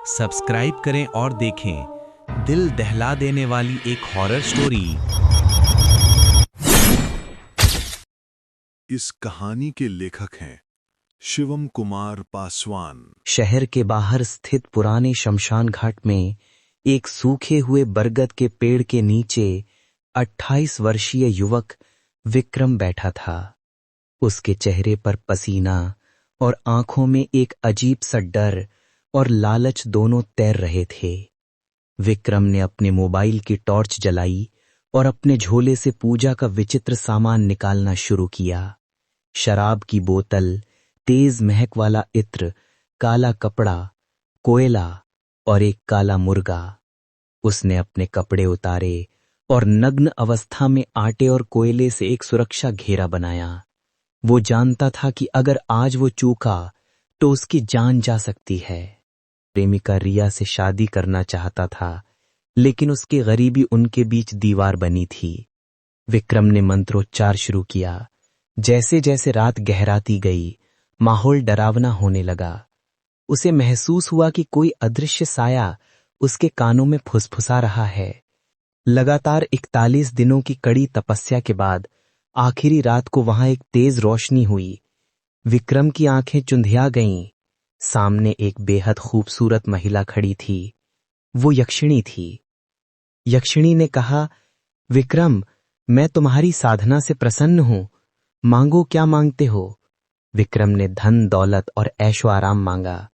Subscribe करें और देखें दिल दहला देने वाली एक हॉरर स्टोरी। इस कहानी के लेखक हैं शिवम कुमार पासवान। शहर के बाहर स्थित पुराने शमशान घाट में एक सूखे हुए बरगद के पेड़ के नीचे 28 वर्षीय युवक विक्रम बैठा था। उसके चेहरे पर पसीना और आंखों में एक अजीब सा डर और लालच दोनों तैर रहे थे। विक्रम ने अपने मोबाइल की टॉर्च जलाई और अपने झोले से पूजा का विचित्र सामान निकालना शुरू किया। शराब की बोतल, तेज महक वाला इत्र, काला कपड़ा, कोयला और एक काला मुर्गा। उसने अपने कपड़े उतारे और नग्न अवस्था में आटे और कोयले से एक सुरक्षा घेरा बनाया। वो जानता था कि अगर आज वो चूका तो उसकी जान जा सकती है। प्रेमिका रिया से शादी करना चाहता था, लेकिन उसकी गरीबी उनके बीच दीवार बनी थी। विक्रम ने मंत्रोच्चार शुरू किया। जैसे जैसे रात गहराती गई, माहौल डरावना होने लगा। उसे महसूस हुआ कि कोई अदृश्य साया उसके कानों में फुसफुसा रहा है। लगातार 41 दिनों की कड़ी तपस्या के बाद आखिरी रात को वहां एक तेज रोशनी हुई। विक्रम की आंखें चुंधिया गईं। सामने एक बेहद खूबसूरत महिला खड़ी थी। वो यक्षिणी थी। यक्षिणी ने कहा, विक्रम, मैं तुम्हारी साधना से प्रसन्न हूं। मांगो, क्या मांगते हो? विक्रम ने धन, दौलत और ऐशो आराम मांगा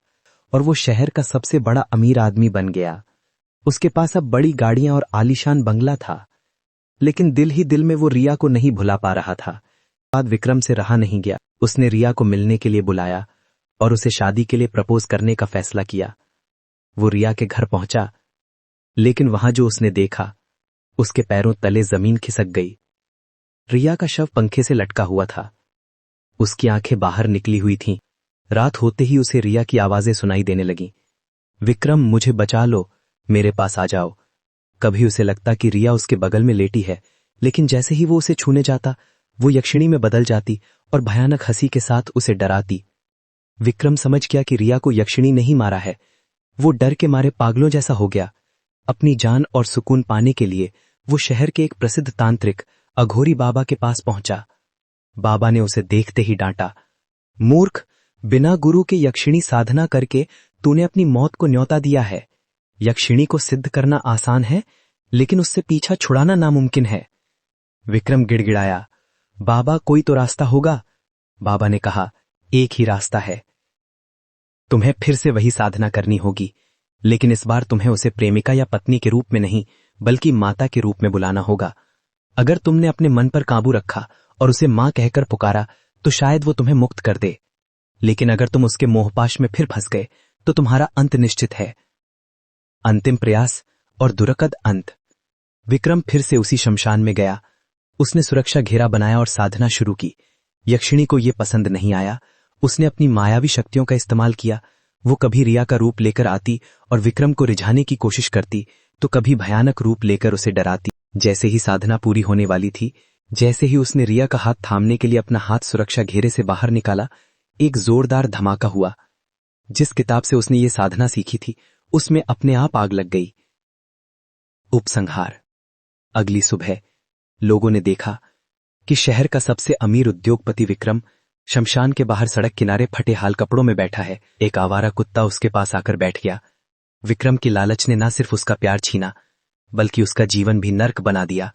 और वो शहर का सबसे बड़ा अमीर आदमी बन गया। उसके पास अब बड़ी गाड़ियां और आलीशान बंगला था। लेकिन दिल ही दिल में वो रिया को नहीं भुला पा रहा था। बाद विक्रम से रहा नहीं गया। उसने रिया को मिलने के लिए बुलाया और उसे शादी के लिए प्रपोज करने का फैसला किया। वो रिया के घर पहुंचा, लेकिन वहां जो उसने देखा, उसके पैरों तले जमीन खिसक गई। रिया का शव पंखे से लटका हुआ था। उसकी आंखें बाहर निकली हुई थीं। रात होते ही उसे रिया की आवाजें सुनाई देने लगीं। विक्रम, मुझे बचा लो, मेरे पास आ जाओ। कभी उसे लगता कि रिया उसके बगल में लेटी है, लेकिन जैसे ही वो उसे छूने जाता, वो यक्षिणी में बदल जाती और भयानक हंसी के साथ उसे डराती। विक्रम समझ गया कि रिया को यक्षिणी नहीं मारा है। वो डर के मारे पागलों जैसा हो गया। अपनी जान और सुकून पाने के लिए वो शहर के एक प्रसिद्ध तांत्रिक अघोरी बाबा के पास पहुंचा। बाबा ने उसे देखते ही डांटा, मूर्ख, बिना गुरु के यक्षिणी साधना करके तूने अपनी मौत को न्योता दिया है। यक्षिणी को सिद्ध करना आसान है, लेकिन उससे पीछा छुड़ाना नामुमकिन है। विक्रम गिड़गिड़ाया, बाबा, कोई तो रास्ता होगा। बाबा ने कहा, एक ही रास्ता है। तुम्हें फिर से वही साधना करनी होगी, लेकिन इस बार तुम्हें उसे प्रेमिका या पत्नी के रूप में नहीं, बल्कि माता के रूप में बुलाना होगा। अगर तुमने अपने मन पर काबू रखा और उसे मां कहकर पुकारा, तो शायद वो तुम्हें मुक्त कर दे। लेकिन अगर तुम उसके मोहपाश में फिर फंस गए, तो तुम्हारा अंत निश्चित है। अंतिम प्रयास और दुरकद अंत। विक्रम फिर से उसी शमशान में गया। उसने सुरक्षा घेरा बनाया और साधना शुरू की। यक्षिणी को यह पसंद नहीं आया। उसने अपनी मायावी शक्तियों का इस्तेमाल किया। वो कभी रिया का रूप लेकर आती और विक्रम को रिझाने की कोशिश करती, तो कभी भयानक रूप लेकर उसे डराती। जैसे ही साधना पूरी होने वाली थी, जैसे ही उसने रिया का हाथ थामने के लिए अपना हाथ सुरक्षा घेरे से बाहर निकाला, एक जोरदार धमाका हुआ। जिस किताब से उसने ये साधना सीखी थी, उसमें अपने आप आग लग गई। उपसंहार। अगली सुबह लोगों ने देखा कि शहर का सबसे अमीर उद्योगपति विक्रम शमशान के बाहर सड़क किनारे फटे हाल कपड़ों में बैठा है। एक आवारा कुत्ता उसके पास आकर बैठ गया। विक्रम की लालच ने न सिर्फ उसका प्यार छीना, बल्कि उसका जीवन भी नर्क बना दिया।